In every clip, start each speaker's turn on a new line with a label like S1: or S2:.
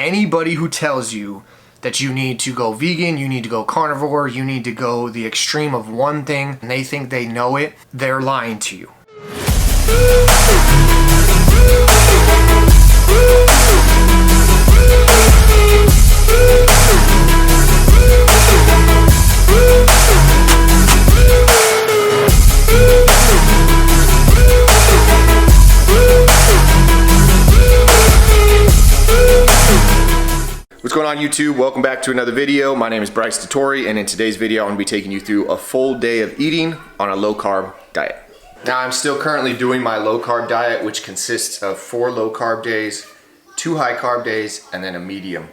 S1: anybody who tells you that you need to go vegan, you need to go carnivore, you need to go the extreme of one thing, and they think they know it, they're lying to you.
S2: What's going on YouTube? Welcome back to another video. My name is Bryce Dettorre, and in today's video I'm going to be taking you through a full day of eating on a low carb diet. Now I'm still currently doing my low carb diet, which consists of 4 low carb days, 2 high carb days, and then a medium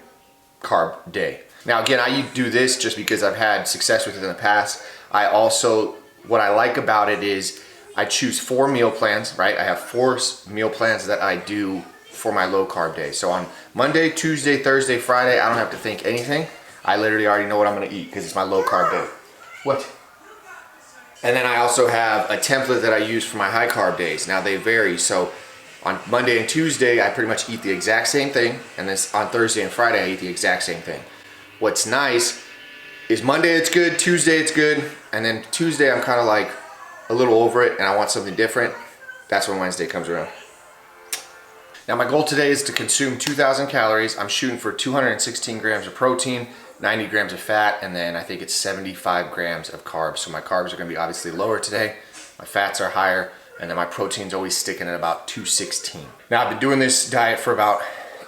S2: carb day. Now again, I do this just because I've had success with it in the past. What I like about it is I choose 4 meal plans, right? I have 4 meal plans that I do for my low carb day. So on Monday, Tuesday, Thursday, Friday, I don't have to think anything. I literally already know what I'm gonna eat because it's my low carb day. What? And then I also have a template that I use for my high carb days. Now they vary. So on Monday and Tuesday, I pretty much eat the exact same thing. And then on Thursday and Friday, I eat the exact same thing. What's nice is Monday it's good, Tuesday it's good. And then Tuesday I'm kind of like a little over it and I want something different. That's when Wednesday comes around. Now my goal today is to consume 2,000 calories. I'm shooting for 216 grams of protein, 90 grams of fat, and then I think it's 75 grams of carbs. So my carbs are gonna be obviously lower today. My fats are higher, and then my protein's always sticking at about 216. Now I've been doing this diet for about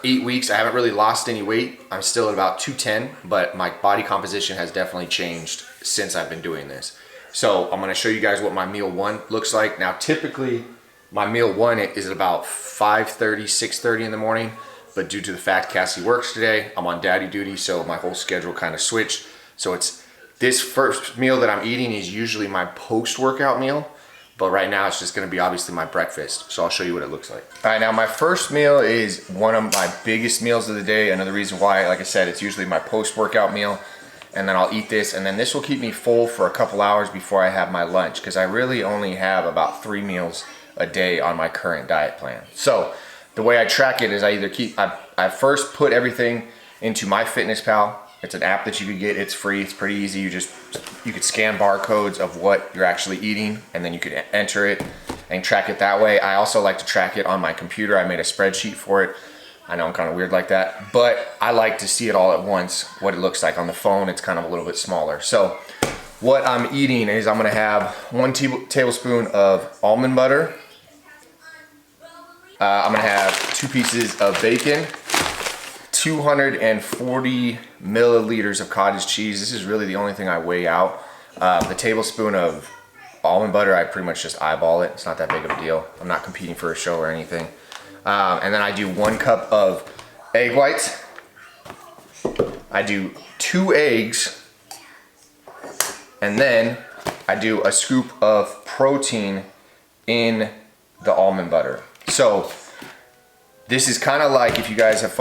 S2: 8 weeks. I haven't really lost any weight. I'm still at about 210, but my body composition has definitely changed since I've been doing this. So I'm gonna show you guys what my meal 1 looks like. Now typically, my meal 1 is at about 5:30, 6:30 in the morning, but due to the fact Cassie works today, I'm on daddy duty, so my whole schedule kind of switched. So it's this first meal that I'm eating is usually my post-workout meal, but right now it's just gonna be obviously my breakfast. So I'll show you what it looks like. All right, now my first meal is one of my biggest meals of the day. Another reason why, like I said, it's usually my post-workout meal. And then I'll eat this, and then this will keep me full for a couple hours before I have my lunch, because I really only have about 3 meals a day on my current diet plan. So the way I track it is I first put everything into MyFitnessPal. It's an app that you could get. It's free. It's pretty easy. You could scan barcodes of what you're actually eating, and then you could enter it and track it that way. I also like to track it on my computer. I made a spreadsheet for it. I know I'm kind of weird like that, but I like to see it all at once, what it looks like. On the phone, it's kind of a little bit smaller. So what I'm eating is I'm gonna have 1 tablespoon of almond butter. I'm gonna have 2 pieces of bacon, 240 milliliters of cottage cheese. This is really the only thing I weigh out. The tablespoon of almond butter, I pretty much just eyeball it. It's not that big of a deal. I'm not competing for a show or anything. And then I do 1 cup of egg whites. I do 2 eggs. And then I do a scoop of protein in the almond butter. So this is kind of like if you guys have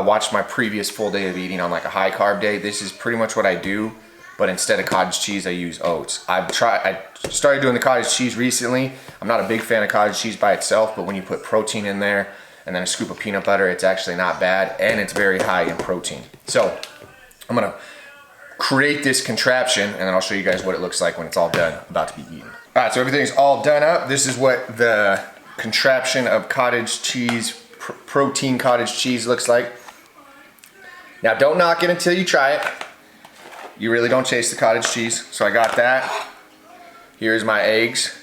S2: watched my previous full day of eating on like a high carb day, this is pretty much what I do, but instead of cottage cheese, I use oats. I started doing the cottage cheese recently. I'm not a big fan of cottage cheese by itself, but when you put protein in there and then a scoop of peanut butter, it's actually not bad, and it's very high in protein. So I'm gonna create this contraption, and then I'll show you guys what it looks like when it's all done, about to be eaten. All right, so everything's all done up. This is what the contraption of cottage cheese, protein cottage cheese looks like. Now don't knock it until you try it. You really don't chase the cottage cheese. So I got that. Here's my eggs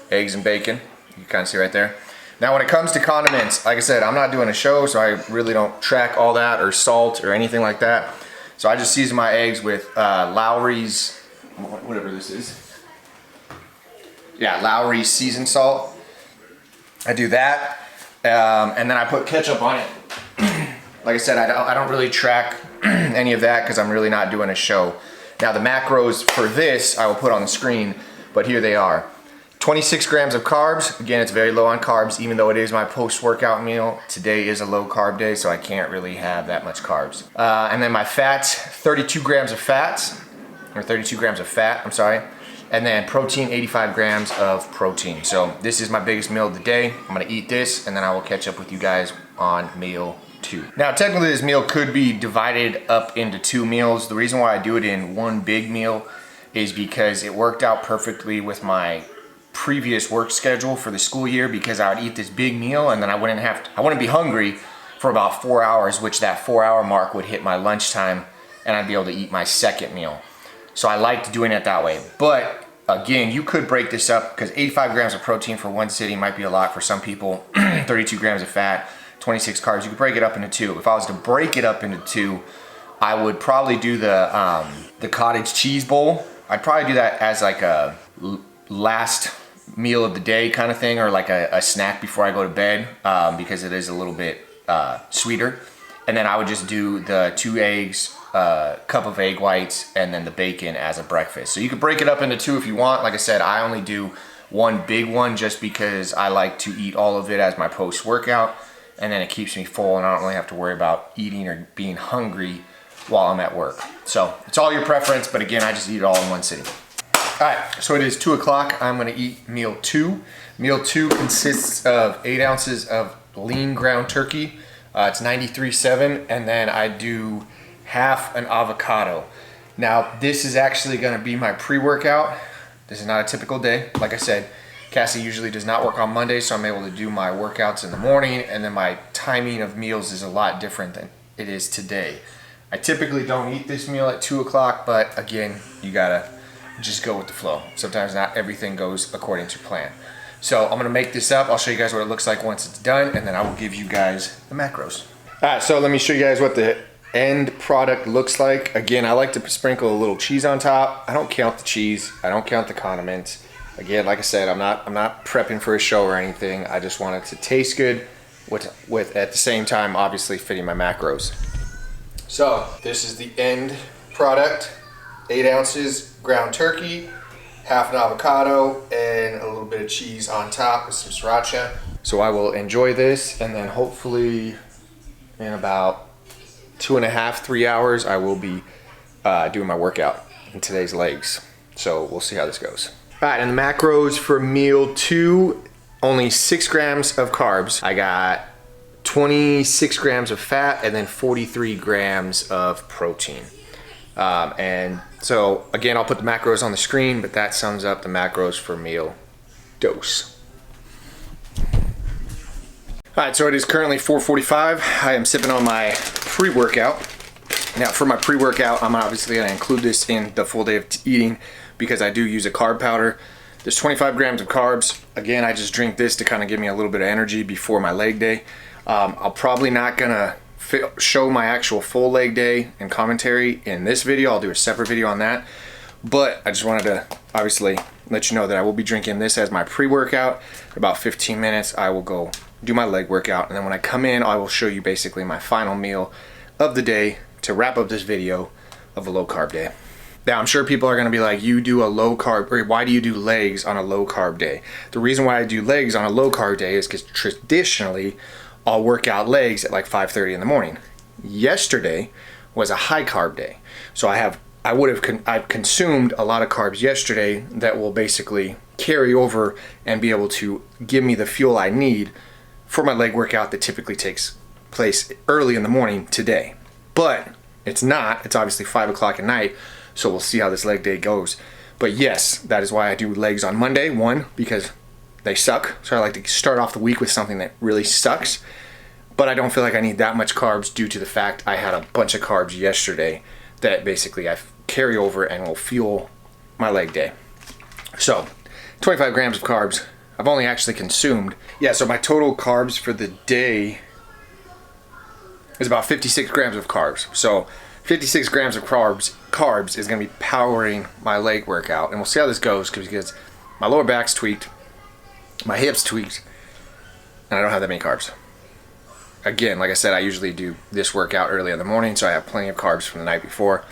S2: and bacon. You can kind of see right there. Now when it comes to condiments, like I said, I'm not doing a show, so I really don't track all that, or salt or anything like that. So I just season my eggs with Lowry's, whatever this is. Yeah, Lowry's seasoned salt. I do that, and then I put ketchup on it. Like I said, I don't really track any of that because I'm really not doing a show. Now the macros for this I will put on the screen, but here they are. 26 grams of carbs. Again, it's very low on carbs, even though it is my post-workout meal. Today is a low carb day, so I can't really have that much carbs. And then my fats, 32 grams of fats, or 32 grams of fat, I'm sorry. And then protein, 85 grams of protein. So this is my biggest meal of the day. I'm gonna eat this, and then I will catch up with you guys on meal
S1: 2. Now, technically this meal could be divided up into 2 meals. The reason why I do it in one big meal is because it worked out perfectly with my previous work schedule for the school year, because I would eat this big meal and then I wouldn't be hungry for about 4 hours, which that 4-hour mark would hit my lunchtime and I'd be able to eat my second meal. So I liked doing it that way. But again, you could break this up, because 85 grams of protein for one sitting might be a lot for some people. 32 grams of fat, 26 carbs. You could break it up into 2. If I was to break it up into 2, I would probably do the cottage cheese bowl. I'd probably do that as like a last meal of the day kind of thing, or like a snack before I go to bed, because it is a little bit sweeter. And then I would just do the 2 eggs, cup of egg whites, and then the bacon as a breakfast. So you could break it up into 2 if you want. Like I said, I only do one big one just because I like to eat all of it as my post-workout, and then it keeps me full and I don't really have to worry about eating or being hungry while I'm at work. So it's all your preference, but again, I just eat it all in one sitting. All right, so it is 2 o'clock. I'm gonna eat meal 2. Meal 2 consists of 8 ounces of lean ground turkey. It's 93.7, and then I do half an avocado. Now, this is actually gonna be my pre-workout. This is not a typical day. Like I said, Cassie usually does not work on Monday, so I'm able to do my workouts in the morning, and then my timing of meals is a lot different than it is today. I typically don't eat this meal at 2 o'clock, but again, you gotta just go with the flow. Sometimes not everything goes according to plan. So I'm gonna make this up. I'll show you guys what it looks like once it's done, and then I will give you guys the macros. All right, so let me show you guys what the end product looks like. Again, I like to sprinkle a little cheese on top. I don't count the cheese. I don't count the condiments. Again, like I said, I'm not prepping for a show or anything. I just want it to taste good with at the same time, obviously fitting my macros. So this is the end product. 8 ounces ground turkey, half an avocado, and a little bit of cheese on top with some sriracha. So I will enjoy this, and then hopefully in about 2.5, 3 hours, I will be doing my workout in today's legs. So we'll see how this goes. All right, and the macros for meal 2, only 6 grams of carbs. I got 26 grams of fat and then 43 grams of protein. And so again, I'll put the macros on the screen, but that sums up the macros for meal dose. All right, so it is currently 4:45. I am sipping on my pre-workout. Now for my pre-workout, I'm obviously gonna include this in the full day of eating because I do use a carb powder. There's 25 grams of carbs. Again, I just drink this to kind of give me a little bit of energy before my leg day. I'll probably not gonna show my actual full leg day and commentary in this video. I'll do a separate video on that. But I just wanted to obviously let you know that I will be drinking this as my pre-workout. In about 15 minutes, I will go do my leg workout. And then when I come in, I will show you basically my final meal of the day to wrap up this video of a low carb day. Now, I'm sure people are gonna be like, you do a low carb, or why do you do legs on a low carb day? The reason why I do legs on a low carb day is because traditionally, I'll work out legs at like 5:30 in the morning. Yesterday was a high carb day. So I've consumed a lot of carbs yesterday that will basically carry over and be able to give me the fuel I need for my leg workout that typically takes place early in the morning today. But it's not, it's obviously 5 o'clock at night, so we'll see how this leg day goes. But yes, that is why I do legs on Monday. One, because they suck, so I like to start off the week with something that really sucks, but I don't feel like I need that much carbs due to the fact I had a bunch of carbs yesterday that basically I carry over and will fuel my leg day. So 25 grams of carbs. I've only actually consumed, so my total carbs for the day is about 56 grams of carbs. So 56 grams of carbs is gonna be powering my leg workout, and we'll see how this goes because my lower back's tweaked, my hips tweaked, and I don't have that many carbs. Again, like I said, I usually do this workout early in the morning, so I have plenty of carbs from the night before.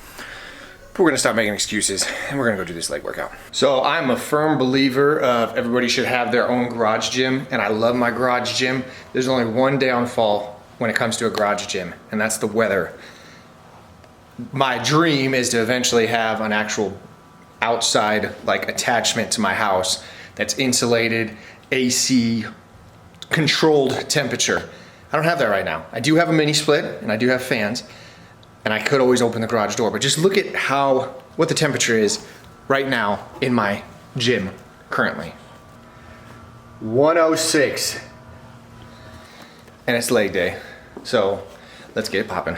S1: But we're gonna stop making excuses, and we're gonna go do this leg workout. So I'm a firm believer of everybody should have their own garage gym, and I love my garage gym. There's only one downfall when it comes to a garage gym, and that's the weather. My dream is to eventually have an actual outside attachment to my house that's insulated, AC, controlled temperature.
S2: I don't have that right now. I do have a mini split and I do have fans, and I could always open the garage door, but just look at what the temperature is right now in my gym currently. 106. And it's leg day. So let's get it popping.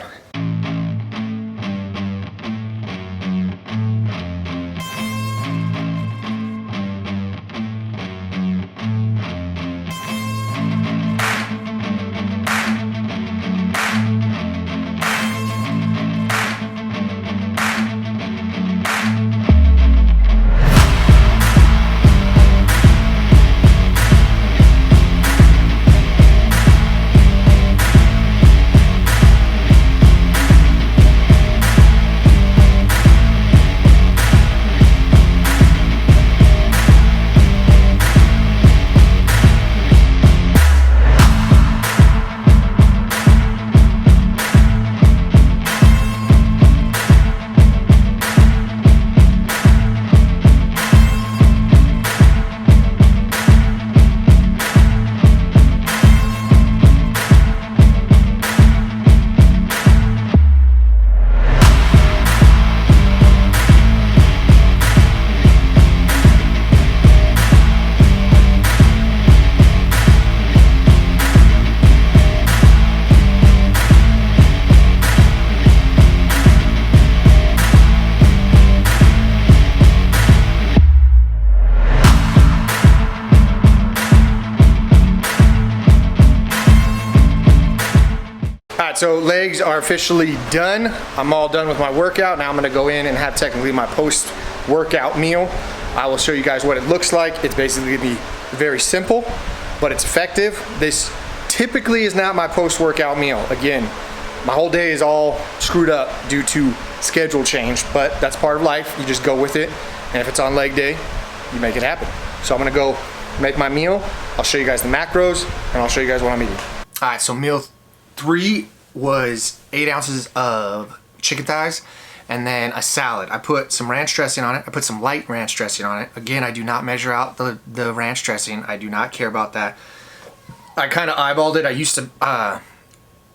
S2: So legs are officially done. I'm all done with my workout. Now I'm gonna go in and have technically my post-workout meal. I will show you guys what it looks like. It's basically gonna be very simple, but it's effective. This typically is not my post-workout meal. Again, my whole day is all screwed up due to schedule change, but that's part of life. You just go with it. And if it's on leg day, you make it happen. So I'm gonna go make my meal. I'll show you guys the macros and I'll show you guys what I'm eating. All right, so meal 3 was 8 ounces of chicken thighs and then a salad. I put some ranch dressing on it. I put some light ranch dressing on it. Again, I do not measure out the ranch dressing. I do not care about that. I kind of eyeballed it. I used to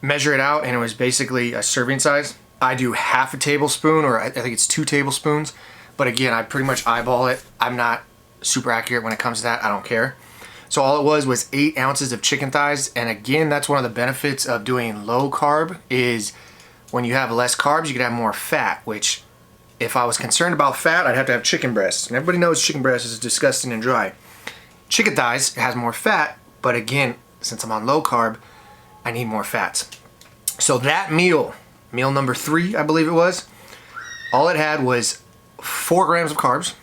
S2: measure it out and it was basically a serving size. I do half a tablespoon, or I think it's 2 tablespoons. But again, I pretty much eyeball it. I'm not super accurate when it comes to that. I don't care. So all it was 8 ounces of chicken thighs. And again, that's one of the benefits of doing low carb is when you have less carbs, you can have more fat, which if I was concerned about fat, I'd have to have chicken breasts. And everybody knows chicken breast is disgusting and dry. Chicken thighs has more fat, but again, since I'm on low carb, I need more fats. So that meal number 3, I believe it was, all it had was 4 grams of carbs,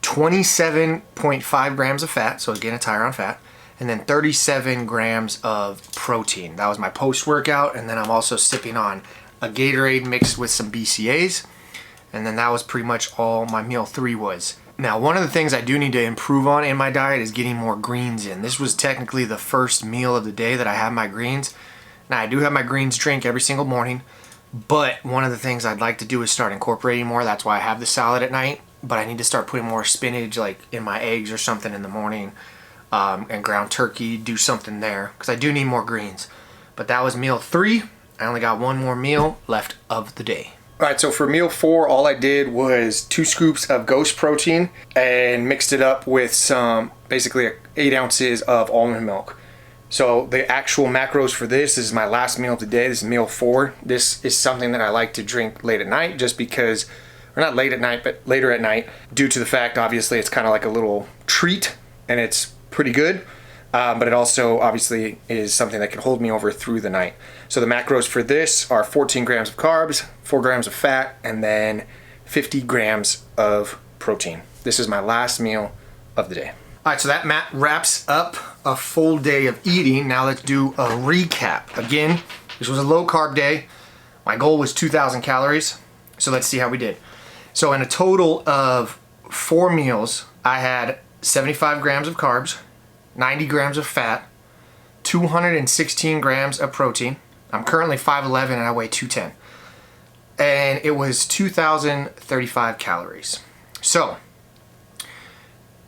S2: 27.5 grams of fat, so again, it's higher on fat, and then 37 grams of protein. That was my post-workout, and then I'm also sipping on a Gatorade mixed with some BCAAs, and then that was pretty much all my meal 3 was. Now, one of the things I do need to improve on in my diet is getting more greens in. This was technically the first meal of the day that I have my greens. Now, I do have my greens drink every single morning, but one of the things I'd like to do is start incorporating more. That's why I have the salad at night. But I need to start putting more spinach like in my eggs or something in the morning, and ground turkey, do something there because I do need more greens. But that was meal 3. I only got 1 more meal left of the day. All right, so for meal 4, all I did was 2 scoops of Ghost protein and mixed it up with some, basically 8 ounces of almond milk. So the actual macros for this is my last meal of the day. This is meal 4. This is something that I like to drink late at night just because, or not late at night, but later at night, due to the fact, obviously, it's kind of like a little treat, and it's pretty good, but it also, obviously, is something that can hold me over through the night. So the macros for this are 14 grams of carbs, 4 grams of fat, and then 50 grams of protein. This is my last meal of the day. All right, so that wraps up a full day of eating. Now let's do a recap. Again, this was a low-carb day. My goal was 2,000 calories, so let's see how we did. So in a total of 4 meals, I had 75 grams of carbs, 90 grams of fat, 216 grams of protein. I'm currently 5'11" and I weigh 210. And it was 2,035 calories. So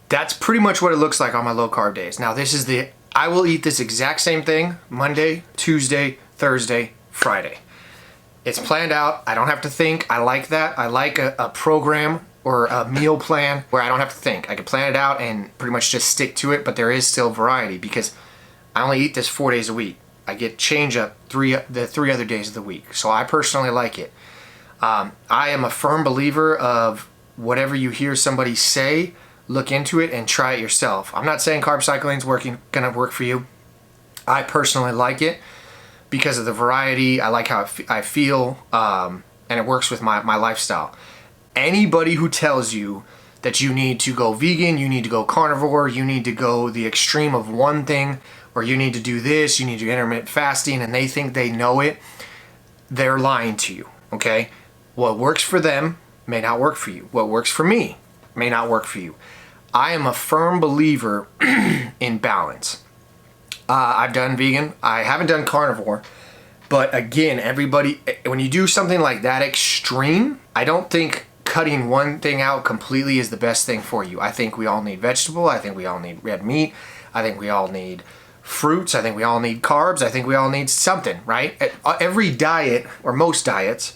S2: that's pretty much what it looks like on my low carb days. Now this is the
S1: I will eat this exact same thing Monday, Tuesday, Thursday, Friday. It's planned out. I don't have to think. I like that. I like a program or a meal plan where I don't have to think. I can plan it out and pretty much just stick to it, but there is still variety because I only eat this 4 days a week. I get change up the 3 other days of the week. So I personally like it. I am a firm believer of whatever you hear somebody say, look into it and try it yourself. I'm not saying carb cycling is gonna work for you. I personally like it because of the variety. I like how I feel, and it works with my lifestyle. Anybody who tells you that you need to go vegan, you need to go carnivore, you need to go the extreme of one thing, or you need to do this, you need to do intermittent fasting, and they think they know it, they're lying to you, okay? What works for them may not work for you. What works for me may not work for you. I am a firm believer in balance. I've done vegan. I haven't done carnivore. But again, everybody, when you do something like that extreme, I don't think cutting one thing out completely is the best thing for you. I think we all need vegetable. I think we all need red meat. I think we all need fruits. I think we all need carbs. I think we all need something, right? Every diet, or most diets,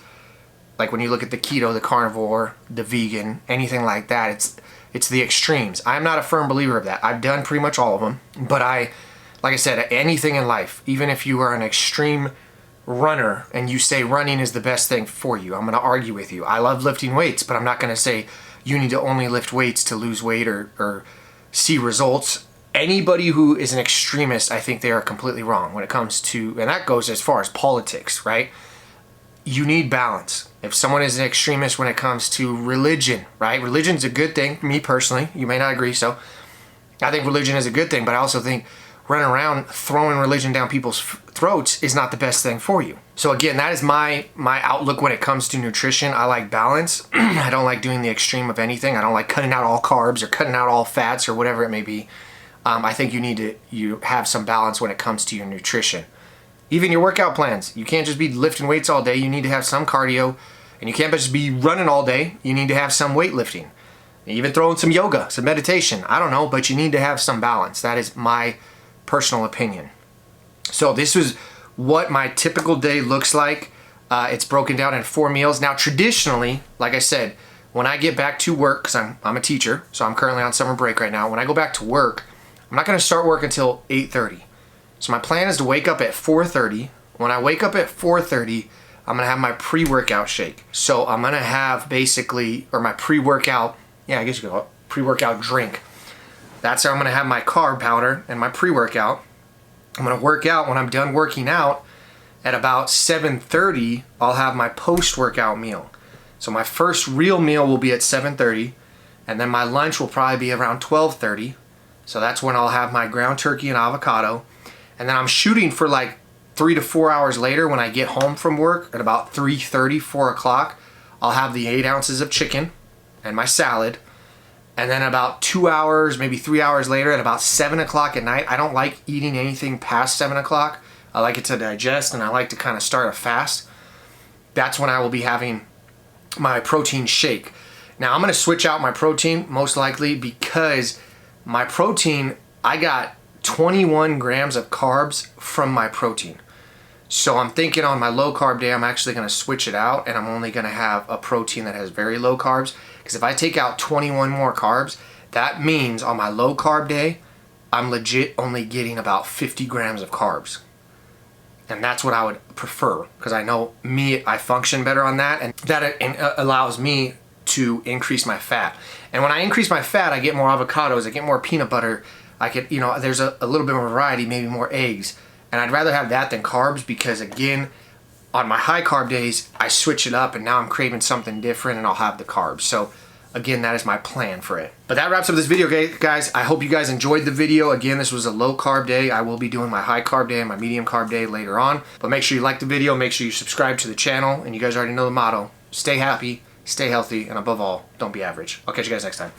S1: like when you look at the keto, the carnivore, the vegan, anything like that, it's the extremes. I'm not a firm believer of that. I've done pretty much all of them, but like I said, anything in life, even if you are an extreme runner and you say running is the best thing for you, I'm going to argue with you. I love lifting weights, but I'm not going to say you need to only lift weights to lose weight or see results. Anybody who is an extremist, I think they are completely wrong when it comes to, and that goes as far as politics, right? You need balance. If someone is an extremist when it comes to religion, right? Religion's a good thing, me personally. You may not agree, so I think religion is a good thing, but I also think running around throwing religion down people's throats is not the best thing for you. So again, that is my outlook when it comes to nutrition. I like balance. I don't like doing the extreme of anything. I don't like cutting out all carbs or cutting out all fats or whatever it may be. I think you have some balance when it comes to your nutrition. Even your workout plans. You can't just be lifting weights all day. You need to have some cardio, and you can't just be running all day. You need to have some weightlifting. Even throw in some yoga, some meditation. I don't know, but you need to have some balance. That is my personal opinion. So this is what my typical day looks like. It's broken down in 4 meals. Now, traditionally, like I said, when I get back to work, because I'm a teacher, so I'm currently on summer break right now. When I go back to work, I'm not going to start work until 8:30. So my plan is to wake up at 4:30. When I wake up at 4:30, I'm going to have my pre-workout shake. So I'm going to have basically, or my pre-workout, yeah, I guess you could call it pre-workout drink. That's how I'm going to have my carb powder and my pre-workout. I'm going to work out. When I'm done working out at about 7:30, I'll have my post-workout meal. So my first real meal will be at 7:30, and then my lunch will probably be around 12:30. So that's when I'll have my ground turkey and avocado. And then I'm shooting for like 3 to 4 hours later when I get home from work at about 3:30, 4 o'clock. I'll have the 8 ounces of chicken and my salad. And then about 2 hours, maybe 3 hours later at about 7 o'clock at night, I don't like eating anything past 7 o'clock. I like it to digest, and I like to kind of start a fast. That's when I will be having my protein shake. Now I'm going to switch out my protein most likely because my protein, I got 21 grams of carbs from my protein. So I'm thinking on my low carb day, I'm actually going to switch it out, and I'm only going to have a protein that has very low carbs. Because if I take out 21 more carbs, that means on my low carb day, I'm legit only getting about 50 grams of carbs. And that's what I would prefer, because I know me, I function better on that, and that allows me to increase my fat. And when I increase my fat, I get more avocados, I get more peanut butter, I get, there's a little bit more variety, maybe more eggs. And I'd rather have that than carbs because, again, on my high carb days, I switch it up and now I'm craving something different and I'll have the carbs. So, again, that is my plan for it. But that wraps up this video, guys. I hope you guys enjoyed the video. Again, this was a low carb day. I will be doing my high carb day and my medium carb day later on. But make sure you like the video, make sure you subscribe to the channel, and you guys already know the motto. Stay happy, stay healthy, and above all, don't be average. I'll catch you guys next time.